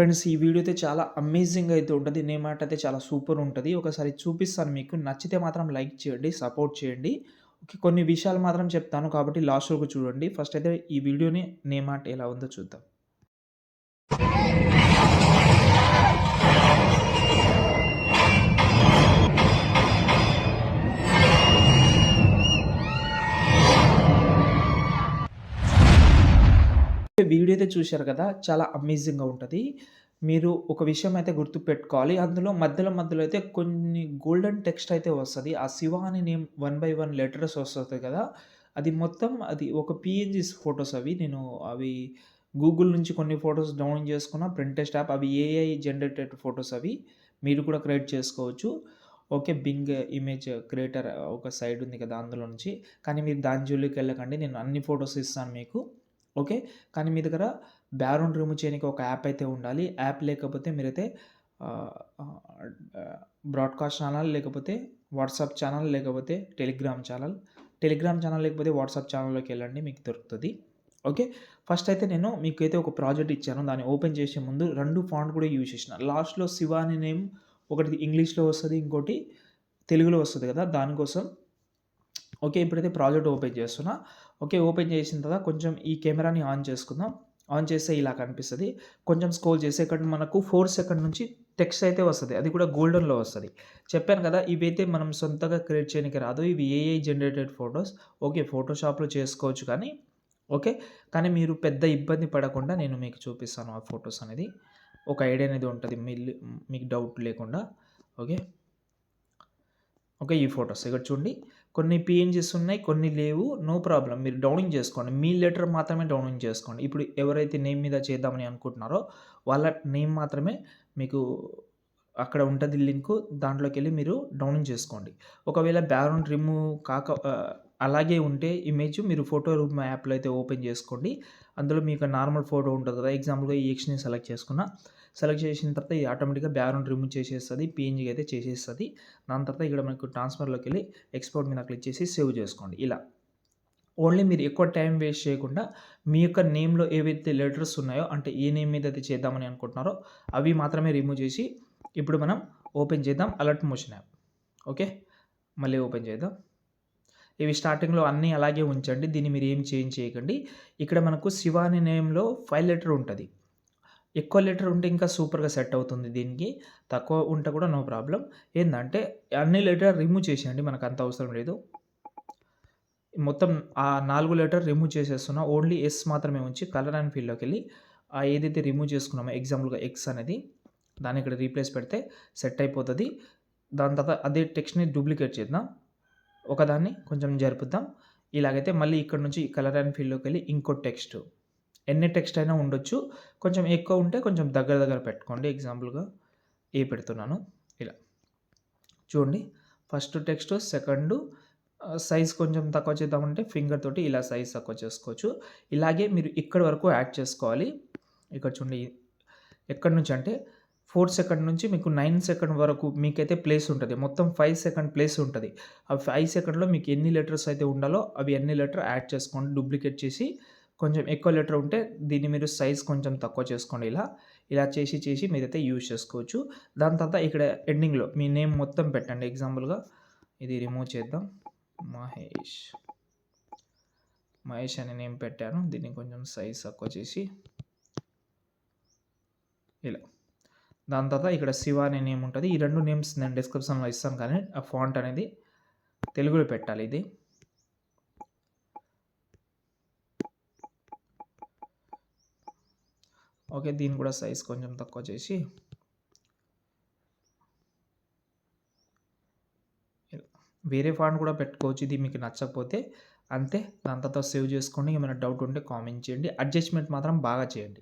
Friends ఈ video అయితే చాలా అమేజింగ్‌గా అయితే ఉంటది. నేమ్ ఆర్ట్ అయితే చాలా సూపర్ ఉంటది. ఒకసారి చూపిస్తాను మీకు. నచ్చితే మాత్రం లైక్ చేయండి, సపోర్ట్ చేయండి. ఓకే. కొన్ని విషయాలు మాత్రం చెప్తాను కాబట్టి లాస్ట్ వరకు చూడండి. ఫస్ట్ అయితే ఈ వీడియోని నేమ్ ఆర్ట్ ఎలా ఉందో చూద్దాం. వీడియో అయితే చూశారు కదా! చాలా అమేజింగ్‌గా ఉంటది. మీరు ఒక విషయం అయితే గుర్తుపెట్టుకోవాలి. అందులో మధ్యలో అయితే కొన్ని గోల్డెన్ టెక్స్ట్ అయితే వస్తది. ఆ శివ అనే నేమ్ 1 బై 1 లెటర్స్ వస్తది కదా! అది మొత్తం అది ఒక పీఎన్‌జీస్ ఫోటోస్ అవి. నేను అవి గూగుల్ నుంచి కొన్ని ఫోటోస్ డౌన్‌లోడ్ చేసుకున్న ప్రింటెస్ట్ యాప్. అవి ఏఐ జనరేటెడ్ ఫోటోస్ అవి. మీరు కూడా క్రియేట్ చేసుకోవచ్చు. ఓకే. బింగ్ ఇమేజ్ క్రియేటర్ ఒక సైట్ ఉంది కదా! అందులో నుంచి. కానీ మీరు దాని జోలికెళ్ళకండి. నేను అన్ని ఫోటోస్ ఇస్తాను మీకు. ఓకే. కానీ మీ దగ్గర బ్యాక్‌గ్రౌండ్ రిమూవ్ చేయనీకి ఒక యాప్ అయితే ఉండాలి. యాప్ లేకపోతే మీరైతే ఆహ్, ఆహ్, బ్రాడ్‌కాస్ట్ ఛానల్ లేకపోతే వాట్సాప్ ఛానల్ లేకపోతే టెలిగ్రామ్ ఛానల్. టెలిగ్రామ్ ఛానల్ లేకపోతే వాట్సాప్ ఛానల్‌లోకెళ్ళండి మీకు దొరుకుతది. ఓకే. ఫస్ట్ అయితే నేను మీకైతే ఒక ప్రాజెక్ట్ ఇచ్చాను. దాన్ని ఓపెన్ చేసే ముందు 2 ఫాంట్ కూడా యూజ్ చేసిన. లాస్ట్‌లో శివ అనే నేమ్ ఒకటి ఇంగ్లీష్‌లో వస్తది. ఇంకోటి తెలుగులో వస్తది కదా! దానికోసం ఓకే. ఇప్పుడైతే ప్రాజెక్ట్ ఓపెన్ చేస్తున్నా. ఓకే. ఓపెన్ చేసిన తర్వాత కొంచెం ఈ కెమెరాని ఆన్ చేసుకుందాం. ఆన్ చేస్తే ఇలా కనిపిస్తది. కొంచెం స్క్రోల్ చేస్తే ఇక్కడ మనకు 4 సెకండ్ నుంచి టెక్స్ట్ అయితే వస్తది. అది కూడా గోల్డెన్‌లో వస్తది. చెప్పాను కదా! ఇవైతే మనం సొంతంగా క్రియేట్ చేయనికి రాదు. ఇవి ఏఐ జనరేటెడ్ ఫోటోస్. ఓకే. ఫోటోషాప్‌లో చేసుకోవచ్చు కానీ ఓకే. కానీ మీరు పెద్ద ఇబ్బంది పడకుండా నేను మీకు చూపిస్తాను ఆ ఫోటోస్ అనేది. ఒక ఐడియా అనేది ఉంటది. మీకు డౌట్ లేకుండా. ఓకే. ఓకే. ఈ ఫోటోస్ ఇక్కడ చూడండి. కొన్ని పీఎన్‌జీస్ ఉన్నాయి. కొన్ని లేవు. No problem. మీరు డౌన్లోడ్ చేసుకోండి. మీ లెటర్ మాత్రమే డౌన్లోడ్ చేసుకోండి. ఇప్పుడు ఎవరైతే నేమ్ మీద చేద్దామని అనుకుంటున్నారో వాళ్ళ నేమ్ మాత్రమే మీకు అక్కడ ఉంటది లింకు. దాంట్లోకెళ్ళి మీరు డౌన్లోడ్ చేసుకోండి. ఒకవేళ బ్యాక్‌గ్రౌండ్ రిమూవ్ అలాగే ఉంటే ఇమేజ్ మీరు ఫోటో రూమ్ యాప్‌లో అయితే ఓపెన్ చేసుకోండి. అందులో మీకు నార్మల్ ఫోటో ఉంటది కదా! ఎగ్జాంపుల్‌గా ఈ ఎక్స్‌ని సెలెక్ట్ చేసుకున్నా. సెలెక్ట్ చేసిన తర్వాత ఇది ఆటోమేటిక్‌గా బ్యాక్‌గ్రౌండ్ రిమూవ్ చేసేస్తది. పీఎన్‌జీ అయితే చేసేస్తది. దాని తర్వాత ఇక్కడ మనకు ట్రాన్స్‌ఫర్‌లోకెళ్ళి ఎక్స్‌పోర్ట్ మీద క్లిక్ చేసి సేవ్ చేసుకోండి ఇలా. ఓన్లీ మీరు ఎక్కువ టైం వేస్ట్ చేయకుండా మీ యొక్క నేమ్‌లో ఏవైతే లెటర్స్ ఉన్నాయో అంటే ఏ నేమ్ మీద అయితే చేద్దామని అనుకుంటున్నారో అవి మాత్రమే రిమూవ్ చేసి ఇప్పుడు మనం ఓపెన్ చేద్దాం అలర్ట్ మోషన్ యాప్. ఓకే. మళ్ళీ ఓపెన్ చేద్దాం. ఇవి స్టార్టింగ్‌లో అన్నీ అలాగే ఉంచండి. దీన్ని మీరు ఏం చేంజ్ చేయకండి. ఇక్కడ మనకు శివ అనే నేమ్‌లో 5 లెటర్ ఉంటది. ఎక్కువ లెటర్ ఉంటే ఇంకా సూపర్‌గా సెట్ అవుతుంది దీనికి. తక్కువ ఉంటే కూడా నో ప్రాబ్లమ్. ఏందంటే అన్ని లెటర్ రిమూవ్ చేసేయండి. మనకంత అవసరం లేదు. మొత్తం ఆ 4 లెటర్ రిమూవ్ చేసేస్తున్నా. ఓన్లీ ఎస్ మాత్రమే ఉంచి కలర్ అండ్ ఫీల్డ్‌లోకెళ్ళి ఏదైతే రిమూవ్ చేసుకున్నామో ఎగ్జాంపుల్‌గా ఎక్స్ అనేది దాన్ని ఇక్కడ రీప్లేస్ పెడితే సెట్ అయిపోతది. దాని తర్వాత అదే టెక్స్ట్‌ని డూప్లికేట్ చేద్దాం. ఒకదాన్ని కొంచెం జరుపుద్దాం. ఇలాగైతే మళ్ళీ ఇక్కడ నుంచి కలర్ అండ్ ఫీల్డ్‌లోకెళ్ళి ఇంకో టెక్స్ట్. ఎన్ని టెక్స్ట్ అయినా ఉండొచ్చు. కొంచెం ఎక్కువ ఉంటే కొంచెం దగ్గర దగ్గర పెట్టుకోండి. ఎగ్జాంపుల్‌గా ఏ పెడుతున్నాను. ఇలా. చూడండి. ఫస్ట్ టెక్స్ట్, సెకండు సైజ్ కొంచెం తక్కువ చేద్దామంటే ఫింగర్ తోటి ఇలా సైజ్ తక్కువ చేసుకోవచ్చు. ఇలాగే మీరు ఇక్కడి వరకు యాడ్ చేసుకోవాలి. ఇక్కడ చూడండి. ఎక్కడి నుంచి అంటే 4 సెకండ్ నుంచి మీకు 9 సెకండ్ వరకు మీకైతే ప్లేస్ ఉంటది. మొత్తం 5 సెకండ్ ప్లేస్ ఉంటది. ఆ 5 సెకండ్‌లో మీకు ఎన్ని లెటర్స్ అయితే ఉండాలో అవి అన్ని లెటర్ యాడ్ చేసుకోండి. డూప్లికేట్ చేసి కొంచెం ఎక్కువ లెటర్ ఉంటే దీన్ని మీరు సైజ్ కొంచెం తక్కువ చేసుకోండి ఇలా. ఇలా చేసి మీరైతే యూజ్ చేసుకోవచ్చు. దాని తర్వాత ఇక్కడ ఎండింగ్‌లో మీ నేమ్ మొత్తం పెట్టండి. ఎగ్జాంపుల్‌గా ఇది రిమూవ్ చేద్దాం. మహేష్. మహేష్ అనే నేమ్ పెట్టాను. దీన్ని కొంచెం సైజ్ తక్కువ చేసి ఇలా. దాని తర్వాత ఇక్కడ శివ అనే నేమ్ ఉంటది. ఈ 2 నేమ్స్ నేను డిస్క్రిప్షన్‌లో ఇస్తాను కానీ ఆ ఫాంట్ అనేది తెలుగులో పెట్టాలి ఇది. ఓకే. దీన్ని కూడా సైజ్ కొంచెం తక్కువ చేసి వేరే ఫాంట్ కూడా పెట్టుకోవచ్చు. ఇది మీకు నచ్చకపోతే అంతే. దాని తర్వాత సేవ్ చేసుకోండి. ఏమైనా డౌట్ ఉంటే కామెంట్ చేయండి. అడ్జస్ట్‌మెంట్ మాత్రం బాగా చేయండి.